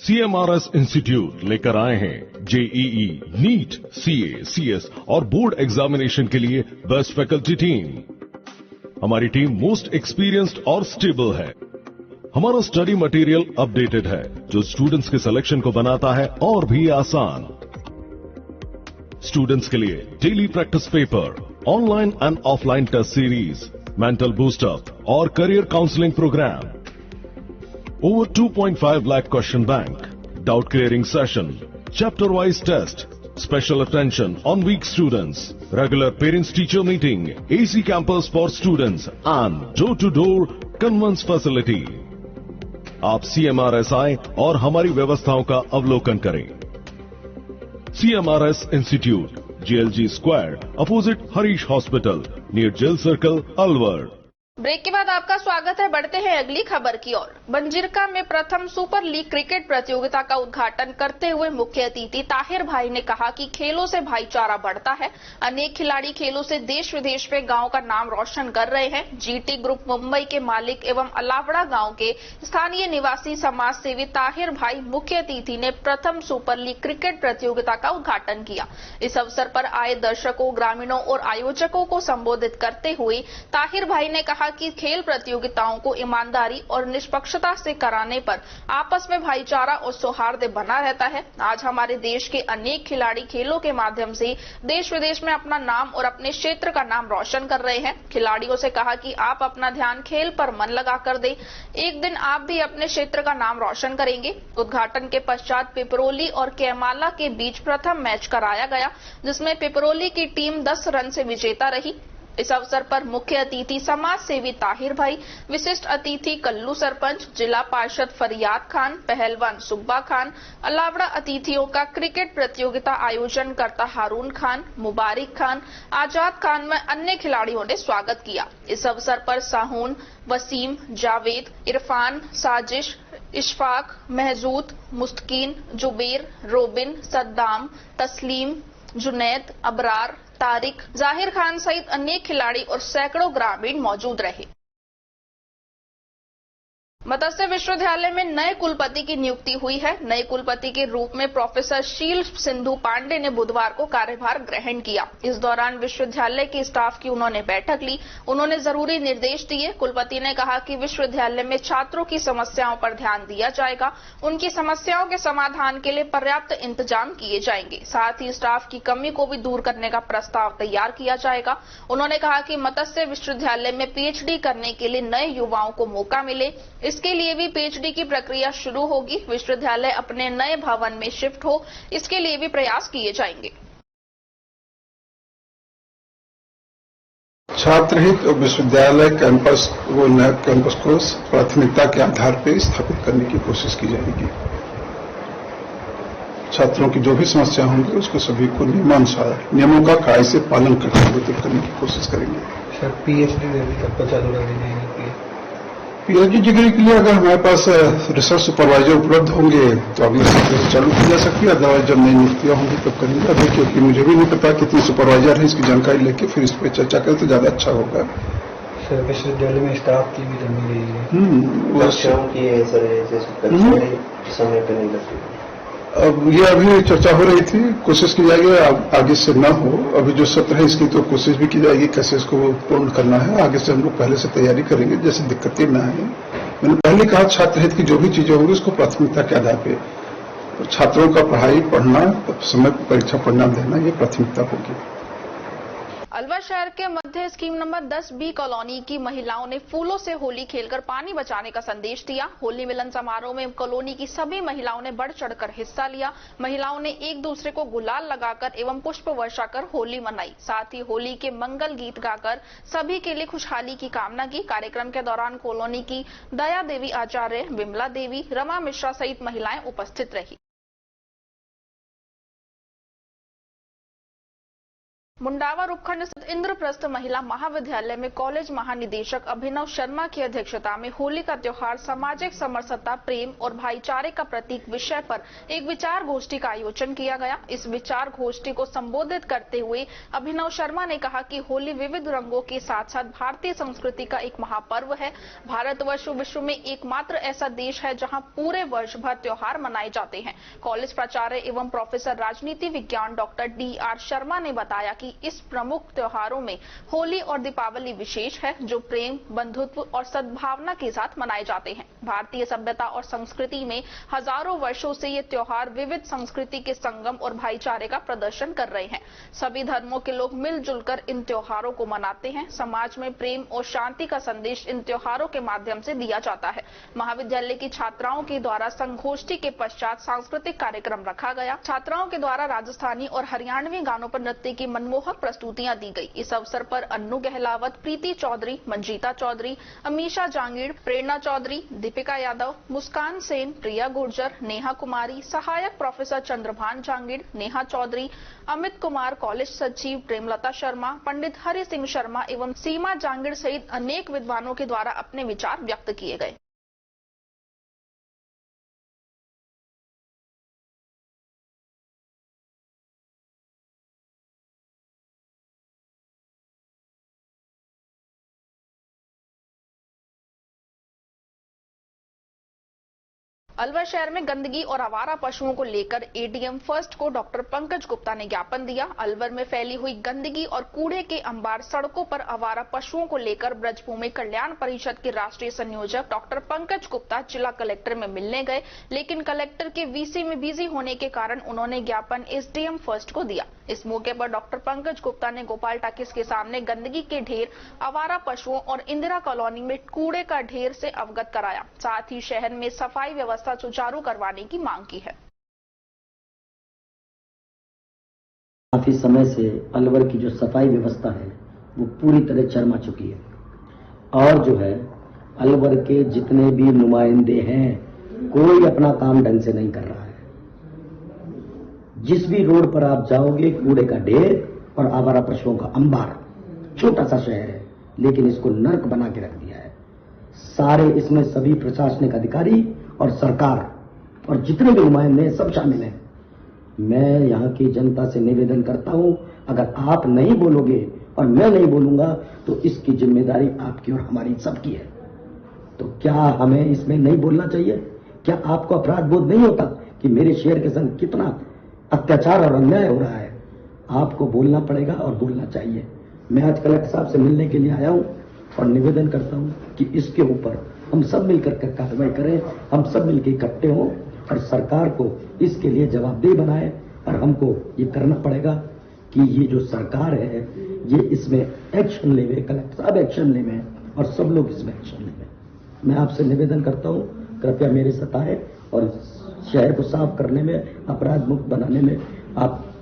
CMRS इंस्टीट्यूट लेकर आए हैं जेईई, नीट, सीए, सीएस और बोर्ड एग्जामिनेशन के लिए बेस्ट फैकल्टी टीम। हमारी टीम मोस्ट एक्सपीरियंस्ड और स्टेबल है। हमारा स्टडी मटेरियल अपडेटेड है, जो स्टूडेंट्स के सिलेक्शन को बनाता है और भी आसान। स्टूडेंट्स के लिए daily practice paper, online and offline test series, mental boost up और career counselling programme. Over 2.5 lakh question bank, doubt clearing session, chapter wise test, special attention on weak students, regular parents teacher meeting, AC campus for students and door to door conveyance facility। आप CMRS आए और हमारी व्यवस्थाओं का अवलोकन करें। CMRS institute, JLG square, opposite Harish hospital, near jail circle, Alwar. Break के बाद आपका स्वागत है। बढ़ते हैं अगली खबर की ओर। बंजिरका में प्रथम सुपर लीग क्रिकेट प्रतियोगिता का उद्घाटन करते हुए मुख्य अतिथि ताहिर भाई ने कहा कि खेलों से भाईचारा बढ़ता है। अनेक खिलाड़ी खेलों से देश विदेश में गांव का नाम रोशन कर रहे हैं। जीटी ग्रुप मुंबई के मालिक एवं अलावड़ा गांव के स्थानीय निवासी समाज सेवी ताहिर भाई मुख्य अतिथि ने प्रथम सुपर लीग क्रिकेट प्रतियोगिता का उद्घाटन किया। इस अवसर पर आए दर्शकों, ग्रामीणों और आयोजकों को संबोधित करते हुए ताहिर भाई ने कहा कहा कि खेल प्रतियोगिताओं को ईमानदारी और निष्पक्षता से कराने पर आपस में भाईचारा और सौहार्द बना रहता है। आज हमारे देश के अनेक खिलाड़ी खेलों के माध्यम से देश विदेश में अपना नाम और अपने क्षेत्र का नाम रोशन कर रहे हैं। खिलाड़ियों से कहा कि आप अपना ध्यान खेल पर मन लगा कर दें, एक दिन आप भी अपने क्षेत्र का नाम रोशन करेंगे। उद्घाटन के पश्चात पिपरोली और कैमाला के बीच प्रथम मैच कराया गया, जिसमें पिपरोली की टीम 10 रन से विजेता रही। इस अवसर पर मुख्य अतिथि समाज सेवी ताहिर भाई, विशिष्ट अतिथि कल्लू सरपंच, जिला पार्षद फरियाद खान, पहलवान सुब्बा खान, अलावड़ा अतिथियों का क्रिकेट प्रतियोगिता आयोजन करता हारून खान, मुबारिक खान, आजाद खान व अन्य खिलाड़ियों ने स्वागत किया। इस अवसर पर साहून, वसीम, जावेद, इरफान, साजिश, इशफाक, महजूद, मुस्तकीन, जुबेर, रोबिन, सद्दाम, तस्लीम, जुनैद, अबरार, तारिक, जाहिर खान सहित अन्य खिलाड़ी और सैकड़ों ग्रामीण मौजूद रहे। मत्स्य विश्वविद्यालय में नए कुलपति की नियुक्ति हुई है। नए कुलपति के रूप में प्रोफेसर शील सिंधु पांडे ने बुधवार को कार्यभार ग्रहण किया। इस दौरान विश्वविद्यालय के स्टाफ की उन्होंने बैठक ली। उन्होंने जरूरी निर्देश दिए। कुलपति ने कहा कि विश्वविद्यालय में छात्रों की समस्याओं पर ध्यान दिया जाएगा, उनकी समस्याओं के समाधान के लिए पर्याप्त इंतजाम किए जाएंगे, साथ ही स्टाफ की कमी को भी दूर करने का प्रस्ताव तैयार किया जाएगा। उन्होंने कहा कि मत्स्य विश्वविद्यालय में पीएचडी करने के लिए नए युवाओं को मौका मिले, इसके लिए भी पीएचडी की प्रक्रिया शुरू होगी। विश्वविद्यालय अपने नए भवन में शिफ्ट हो, इसके लिए भी प्रयास किए जाएंगे। छात्र हित और विश्वविद्यालय कैंपस को प्राथमिकता के आधार पर स्थापित करने की कोशिश की जाएगी। छात्रों की जो भी समस्या होंगी उसको सभी को नियमानुसार नियमों का कड़ाई से पालन करते हुए दूर करने की कोशिश करेंगे। सर पीएचडी डिग्री कब तक चालू कर दी जाएगी? पीएचडी डिग्री के लिए अगर हमारे पास रिसर्च सुपरवाइजर उपलब्ध होंगे तो अगले सप्ताह से चालू की जा सकती है, अदरवाइज जब नई नियुक्तियां होंगी तब करेंगे। अभी क्योंकि मुझे भी नहीं पता कितने सुपरवाइजर हैं, इसकी जानकारी लेके फिर इस पर चर्चा करें तो ज्यादा अच्छा होगा। सर विश्वविद्यालय में स्टाफ की भी कमी रही है। समय पर नहीं लगती। अब ये अभी चर्चा हो रही थी, कोशिश की जाएगी आगे से न हो। अभी जो सत्र है इसकी तो कोशिश भी की जाएगी कैसे इसको पूर्ण करना है। आगे से हम लोग पहले से तैयारी करेंगे जैसे दिक्कतें न आए। मैंने पहले कहा छात्र हित की जो भी चीजें होंगी उसको प्राथमिकता के आधार पे, तो छात्रों का पढ़ना, समय पर परीक्षा परिणाम देना, ये प्राथमिकता होगी। अलवर शहर के मध्य स्कीम नंबर 10B कॉलोनी की महिलाओं ने फूलों से होली खेलकर पानी बचाने का संदेश दिया। होली मिलन समारोह में कॉलोनी की सभी महिलाओं ने बढ़ चढ़कर हिस्सा लिया। महिलाओं ने एक दूसरे को गुलाल लगाकर एवं पुष्प वर्षा कर होली मनाई। साथ ही होली के मंगल गीत गाकर सभी के लिए खुशहाली की कामना की। कार्यक्रम के दौरान कॉलोनी की दया देवी आचार्य, विमला देवी, रमा मिश्रा सहित महिलाएं उपस्थित रही। मुंडावा उपखंड स्थित इंद्रप्रस्थ महिला महाविद्यालय में कॉलेज महानिदेशक अभिनव शर्मा की अध्यक्षता में होली का त्योहार सामाजिक समरसता, प्रेम और भाईचारे का प्रतीक विषय पर एक विचार गोष्ठी का आयोजन किया गया। इस विचार गोष्ठी को संबोधित करते हुए अभिनव शर्मा ने कहा कि होली विविध रंगों के साथ साथ भारतीय संस्कृति का एक महापर्व है। भारतवर्ष विश्व में एकमात्र ऐसा देश है जहाँ पूरे वर्ष भर त्योहार मनाए जाते हैं। कॉलेज प्राचार्य एवं प्रोफेसर राजनीति विज्ञान डॉक्टर DR शर्मा ने बताया कि इस प्रमुख त्योहारों में होली और दीपावली विशेष है, जो प्रेम, बंधुत्व और सद्भावना के साथ मनाए जाते हैं। भारतीय सभ्यता और संस्कृति में हजारों वर्षों से ये त्योहार विविध संस्कृति के संगम और भाईचारे का प्रदर्शन कर रहे हैं। सभी धर्मों के लोग मिलजुल कर इन त्योहारों को मनाते हैं। समाज में प्रेम और शांति का संदेश इन त्योहारों के माध्यम से दिया जाता है। महाविद्यालय की छात्राओं के द्वारा संगोष्ठी के पश्चात सांस्कृतिक कार्यक्रम रखा गया। छात्राओं के द्वारा राजस्थानी और हरियाणवी गानों पर नृत्य की मनमोहक प्रस्तुतियां दी गई। इस अवसर पर अन्नू गहलावत, प्रीति चौधरी, मंजीता चौधरी, अमीशा जांगीड़, प्रेरणा चौधरी, दीपिका यादव, मुस्कान सेन, प्रिया गुर्जर, नेहा कुमारी, सहायक प्रोफेसर चंद्रभान जांगीड़, नेहा चौधरी, अमित कुमार, कॉलेज सचिव प्रेमलता शर्मा, पंडित हरि सिंह शर्मा एवं सीमा जांगीड़ सहित अनेक विद्वानों के द्वारा अपने विचार व्यक्त किए गए। अलवर शहर में गंदगी और आवारा पशुओं को लेकर एडीएम फर्स्ट को डॉक्टर पंकज गुप्ता ने ज्ञापन दिया। अलवर में फैली हुई गंदगी और कूड़े के अंबार, सड़कों पर आवारा पशुओं को लेकर ब्रजभूमि कल्याण परिषद के राष्ट्रीय संयोजक डॉक्टर पंकज गुप्ता जिला कलेक्टर में मिलने गए, लेकिन कलेक्टर के वीसी में बिजी होने के कारण उन्होंने ज्ञापन एसडीएम फर्स्ट को दिया। इस मौके पर डॉक्टर पंकज गुप्ता ने गोपाल टाकिस के सामने गंदगी के ढेर, आवारा पशुओं और इंदिरा कॉलोनी में कूड़े का ढेर से अवगत कराया। साथ ही शहर में सफाई व्यवस्था सुचारू करवाने की मांग की है। काफी समय से अलवर की जो सफाई व्यवस्था है वो पूरी तरह चरमा चुकी है और जो है अलवर के जितने भी नुमाइंदे हैं कोई अपना काम ढंग से नहीं कर रहा है। जिस भी रोड पर आप जाओगे कूड़े का ढेर और आवारा पशुओं का अंबार। छोटा सा शहर है लेकिन इसको नर्क बना के रख दिया है। सारे इसमें सभी प्रशासनिक अधिकारी और सरकार और जितने भी नुमाइंदे सब शामिल हैं। मैं यहाँ की जनता से निवेदन करता हूं, अगर आप नहीं बोलोगे और मैं नहीं बोलूंगा तो इसकी जिम्मेदारी आपकी और हमारी सबकी है। तो क्या हमें इसमें नहीं बोलना चाहिए? क्या आपको अपराध बोध नहीं होता कि मेरे शहर के संग कितना अत्याचार और अन्याय हो रहा है? आपको बोलना पड़ेगा और बोलना चाहिए। मैं आज कलेक्टर साहब से मिलने के लिए आया हूं और निवेदन करता हूं कि इसके ऊपर हम सब मिलकर कार्रवाई करें, हम सब मिलकर इकट्ठे हों और सरकार को इसके लिए जवाबदेह बनाए। और हमको ये करना पड़ेगा कि ये जो सरकार है ये इसमें एक्शन लेवे, कलेक्टर साहब एक्शन लेवे और सब लोग इसमें एक्शन लेवे। मैं आपसे निवेदन करता हूं, कृपया मेरे साथ आए और शहर को साफ करने में, अपराध मुक्त बनाने में आप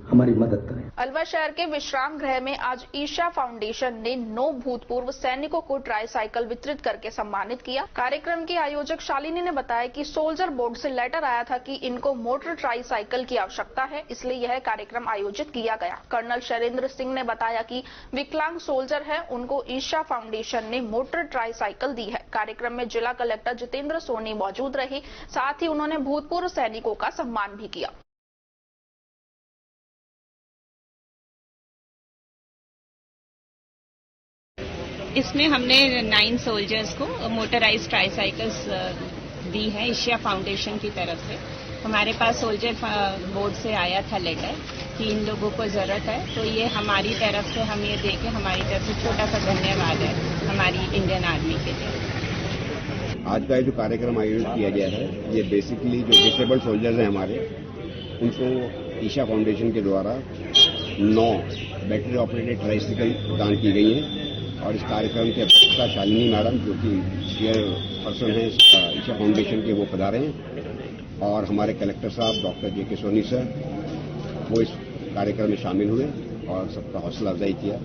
हमारी मदद करें। अलवर शहर के विश्राम गृह में आज ईशा फाउंडेशन ने 9 भूतपूर्व सैनिकों को ट्राईसाइकिल वितरित करके सम्मानित किया। कार्यक्रम की आयोजक शालिनी ने बताया कि सोल्जर बोर्ड से लेटर आया था कि इनको मोटर ट्राईसाइकिल की आवश्यकता है, इसलिए यह कार्यक्रम आयोजित किया गया। कर्नल शैलेंद्र सिंह ने बताया कि विकलांग सोल्जर है, उनको ईशा फाउंडेशन ने मोटर ट्राईसाइकिल दी है। कार्यक्रम में जिला कलेक्टर जितेंद्र सोनी मौजूद रहे, साथ ही उन्होंने भूतपूर्व सैनिकों का सम्मान भी किया। इसमें हमने 9 सोल्जर्स को मोटराइज्ड ट्राईसाइकिल्स दी है एशिया फाउंडेशन की तरफ से। हमारे पास सोल्जर बोर्ड से आया था लेटर कि इन लोगों को जरूरत है, तो ये हमारी तरफ से हम ये देके हमारी तरफ से छोटा सा धन्यवाद है हमारी इंडियन आर्मी के लिए। आज का जो कार्यक्रम आयोजित किया गया है ये बेसिकली जो डिसेबल्ड सोल्जर्स हैं हमारे, उनको ईशा फाउंडेशन के द्वारा 9 बैटरी ऑपरेटेड ट्राईसाइकिल दान की गई हैं। और इस कार्यक्रम की अध्यक्षता शालिनी मैडम जो कि चेयरपर्सन हैं ईशा फाउंडेशन के, वो पधारे हैं और हमारे कलेक्टर साहब डॉक्टर जे के सोनी सर वो इस कार्यक्रम में शामिल हुए और सबका हौसला अफजाई किया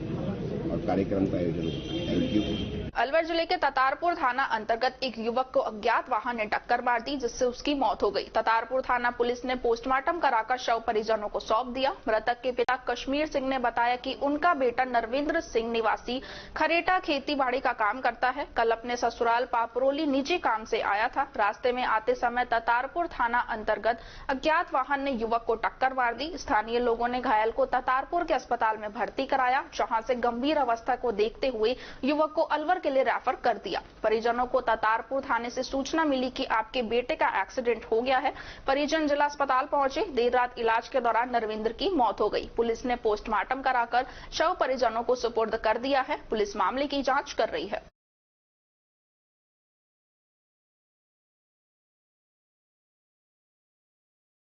और कार्यक्रम का आयोजन हुआ। Thank you. अलवर जिले के ततारपुर थाना अंतर्गत एक युवक को अज्ञात वाहन ने टक्कर मार दी, जिससे उसकी मौत हो गई। ततारपुर थाना पुलिस ने पोस्टमार्टम कराकर शव परिजनों को सौंप दिया। मृतक के पिता कश्मीर सिंह ने बताया कि उनका बेटा नरविंद्र सिंह निवासी खरेटा खेती-बाड़ी का काम करता है। कल अपने ससुराल पापरोली निजी काम से आया था। रास्ते में आते समय ततारपुर थाना अंतर्गत अज्ञात वाहन ने युवक को टक्कर मार दी। स्थानीय लोगों ने घायल को ततारपुर के अस्पताल में भर्ती कराया, जहां से गंभीर अवस्था को देखते हुए युवक को अलवर के लिए रेफर कर दिया। परिजनों को ततारपुर थाने से सूचना मिली कि आपके बेटे का एक्सीडेंट हो गया है। परिजन जिला अस्पताल पहुंचे। देर रात इलाज के दौरान नरविंद्र की मौत हो गई। पुलिस ने पोस्टमार्टम कराकर शव परिजनों को सुपुर्द कर दिया है। पुलिस मामले की जांच कर रही है।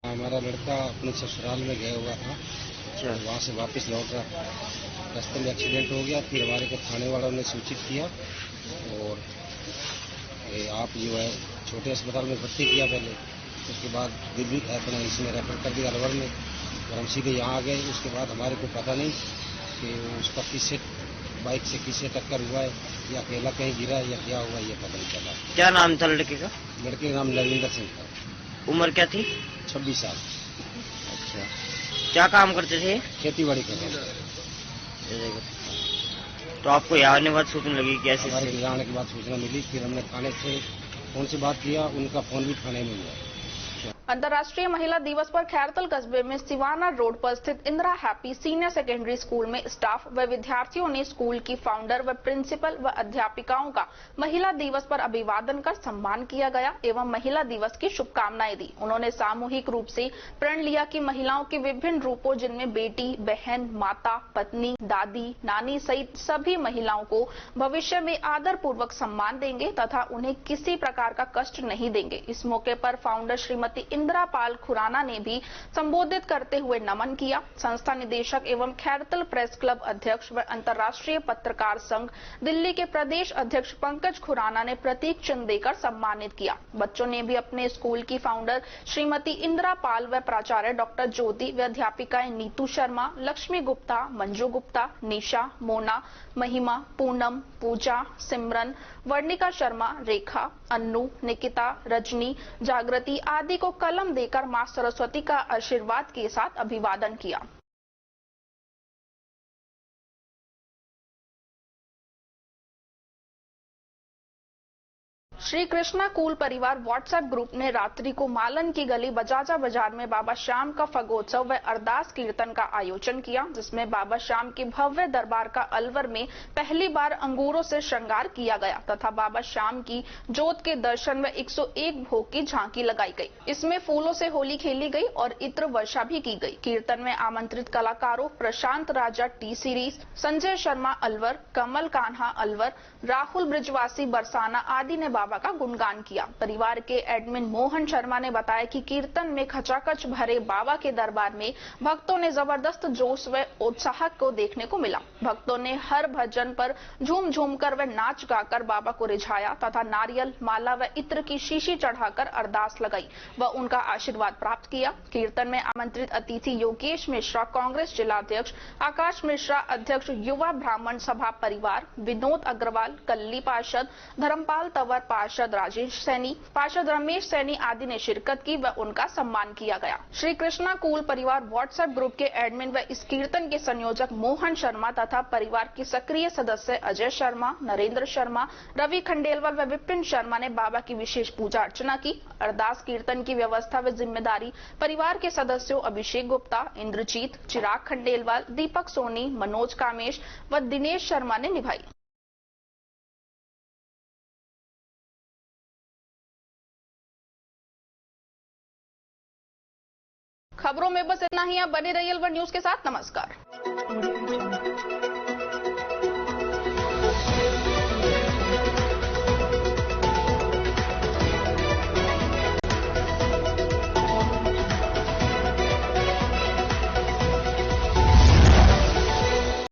हमारा लड़का अपने ससुराल में गया हुआ था, वहाँ से वापस लौट रहा था। रास्ते में एक्सीडेंट हो गया। फिर हमारे को थाने वालों ने सूचित किया और आप जो है छोटे अस्पताल में भर्ती किया पहले, उसके बाद दिल्ली अपना इसमें रेफर कर दिया अलवर में और हम सीधे यहाँ आ गए। उसके बाद हमारे को पता नहीं कि उसका किससे बाइक से किससे टक्कर हुआ है या अकेला कहीं गिरा है या क्या हुआ, ये पता नहीं चला। क्या नाम था लड़के का? लड़के का नाम नरविंदर सिंह था। उम्र क्या थी? 26 साल। अच्छा, क्या काम करते थे? खेती बाड़ी कर रहे थे। तो आपको यहाँ आने के बाद सूचना लगी कैसे? यहाँ आने के बाद सूचना मिली, फिर हमने थाने से फोन से बात किया, उनका फोन भी थाने में हुआ। अंतर्राष्ट्रीय महिला दिवस पर खैरतल कस्बे में सिवाना रोड पर स्थित Indira happy senior secondary school में स्टाफ व विद्यार्थियों ने स्कूल की फाउंडर व प्रिंसिपल व अध्यापिकाओं का महिला दिवस पर अभिवादन कर सम्मान किया गया एवं महिला दिवस की शुभकामनाएं दी। उन्होंने सामूहिक रूप से प्रण लिया कि महिलाओं के विभिन्न रूपों जिनमें बेटी, बहन, माता, पत्नी, दादी, नानी सहित सभी महिलाओं को भविष्य में आदर पूर्वक सम्मान देंगे तथा उन्हें किसी प्रकार का कष्ट नहीं देंगे। इस मौके पर फाउंडर श्रीमती इंदिरा पाल खुराना ने भी संबोधित करते हुए नमन किया। संस्था निदेशक एवं खैरतल प्रेस क्लब अध्यक्ष व अंतर्राष्ट्रीय पत्रकार संघ दिल्ली के प्रदेश अध्यक्ष पंकज खुराना ने प्रतीक चिन्ह देकर सम्मानित किया। बच्चों ने भी अपने स्कूल की फाउंडर श्रीमती इंदिरा पाल व प्राचार्य डॉक्टर ज्योति व अध्यापिकाएं नीतू शर्मा, लक्ष्मी गुप्ता, मंजू गुप्ता, निशा, मोना, महिमा, पूनम, पूजा, सिमरन, वर्णिका शर्मा, रेखा, अन्नू, निकिता, रजनी, जागृति आदि को कलम देकर मां सरस्वती का आशीर्वाद के साथ अभिवादन किया। श्री कृष्णा कूल परिवार व्हाट्सएप ग्रुप ने रात्रि को मालन की गली बजाजा बाजार में बाबा श्याम का फगोत्सव व अरदास कीर्तन का आयोजन किया, जिसमें बाबा श्याम के भव्य दरबार का अलवर में पहली बार अंगूरों से श्रृंगार किया गया तथा बाबा श्याम की जोत के दर्शन व 101 भोग की झांकी लगाई गई। इसमें फूलों से होली खेली गई और इत्र वर्षा भी की गई। कीर्तन में आमंत्रित कलाकारों प्रशांत राजा टी सीरीज, संजय शर्मा अलवर, कमल कान्हा अलवर, राहुल ब्रिजवासी बरसाना आदि ने बाबा का गुणगान किया। परिवार के एडमिन मोहन शर्मा ने बताया कि कीर्तन में खचाखच भरे बाबा के दरबार में भक्तों ने जबरदस्त जोश व उत्साह को देखने को मिला। भक्तों ने हर भजन पर झूम झूम कर व नाच गाकर बाबा को रिझाया तथा नारियल, माला व इत्र की शीशी चढ़ाकर अरदास लगाई व उनका आशीर्वाद प्राप्त किया। कीर्तन में आमंत्रित अतिथि योगेश मिश्रा कांग्रेस जिलाध्यक्ष, आकाश मिश्रा अध्यक्ष युवा ब्राह्मण सभा परिवार, विनोद अग्रवाल कल्ली पार्षद, धर्मपाल तंवर पार्षद राजेश सैनी, पार्षद रमेश सैनी आदि ने शिरकत की व उनका सम्मान किया गया। श्री कृष्णा कूल परिवार व्हाट्सएप ग्रुप के एडमिन व इस कीर्तन के संयोजक मोहन शर्मा तथा परिवार के सक्रिय सदस्य अजय शर्मा, नरेंद्र शर्मा, रवि खंडेलवाल व विपिन शर्मा ने बाबा की विशेष पूजा अर्चना की। अरदास कीर्तन की व्यवस्था व जिम्मेदारी परिवार के सदस्यों अभिषेक गुप्ता, इंद्रजीत, चिराग खंडेलवाल, दीपक सोनी, मनोज कामेश व दिनेश शर्मा ने निभाई। खबरों में बस इतना ही। आप बने रहिए अलवर न्यूज के साथ। नमस्कार।